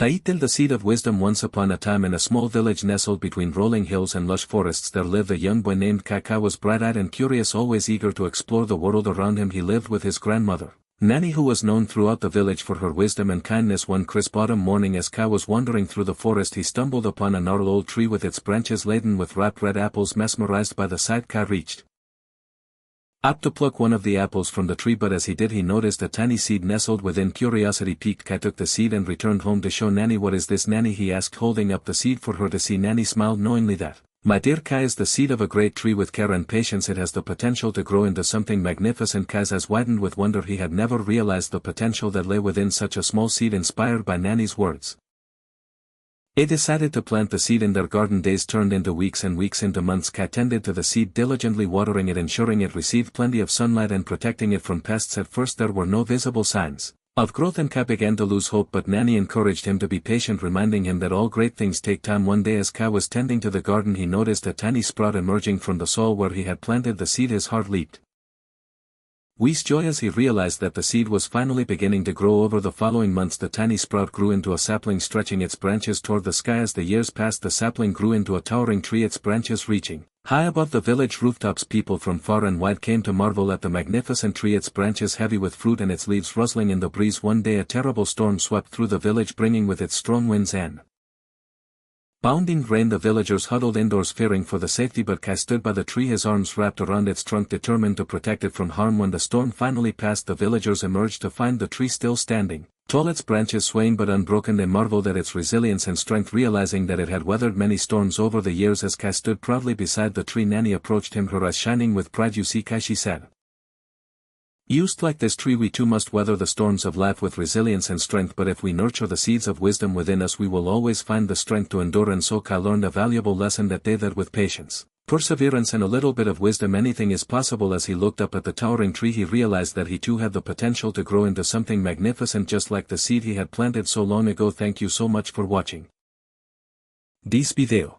Title: The Seed of Wisdom. Once upon a time, in a small village nestled between rolling hills and lush forests, there lived a young boy named Kaka. Was bright-eyed and curious, always eager to explore the world around him. He lived with his grandmother, Nanny, who was known throughout the village for her wisdom and kindness. One crisp autumn morning, as Ka was wandering through the forest, he stumbled upon a gnarled old tree with its branches laden with ripe red apples. Mesmerized by the sight, Ka reached up to pluck one of the apples from the tree, but as he did, he noticed a tiny seed nestled within. Curiosity piqued, Ka took the seed and returned home to show Nanny. "What is this, Nanny?" he asked, holding up the seed for her to see. Nanny smiled knowingly. "That, my dear Ka, is the seed of a great tree. With care and patience it has the potential to grow into something magnificent." Ka's eyes widened with wonder. He had never realized the potential that lay within such a small seed. Inspired by Nanny's words, he decided to plant the seed in their garden. Days turned into weeks and weeks into months. Ka tended to the seed, diligently watering it, ensuring it received plenty of sunlight and protecting it from pests. At first there were no visible signs of growth, and Ka began to lose hope, but Nanny encouraged him to be patient, reminding him that all great things take time. One day, as Ka was tending to the garden, he noticed a tiny sprout emerging from the soil where he had planted the seed. His heart leaped with joy as he realized that the seed was finally beginning to grow. Over the following months, the tiny sprout grew into a sapling, stretching its branches toward the sky. As the years passed, the sapling grew into a towering tree, its branches reaching high above the village rooftops. People from far and wide came to marvel at the magnificent tree, its branches heavy with fruit and its leaves rustling in the breeze. One day a terrible storm swept through the village, bringing with it strong winds and pounding rain. The villagers huddled indoors, fearing for the safety, but Ka stood by the tree, his arms wrapped around its trunk, determined to protect it from harm. When the storm finally passed, the villagers emerged to find the tree still standing tall, its branches swaying but unbroken. They marveled at its resilience and strength, realizing that it had weathered many storms over the years. As Ka stood proudly beside the tree, Nanny approached him, her eyes shining with pride. "You see, Ka," she said, "used like this tree, we too must weather the storms of life with resilience and strength, but if we nurture the seeds of wisdom within us, we will always find the strength to endure." And so Ka learned a valuable lesson that day, that with patience, perseverance and a little bit of wisdom, anything is possible. As he looked up at the towering tree, he realized that he too had the potential to grow into something magnificent, just like the seed he had planted so long ago. Thank you so much for watching this video.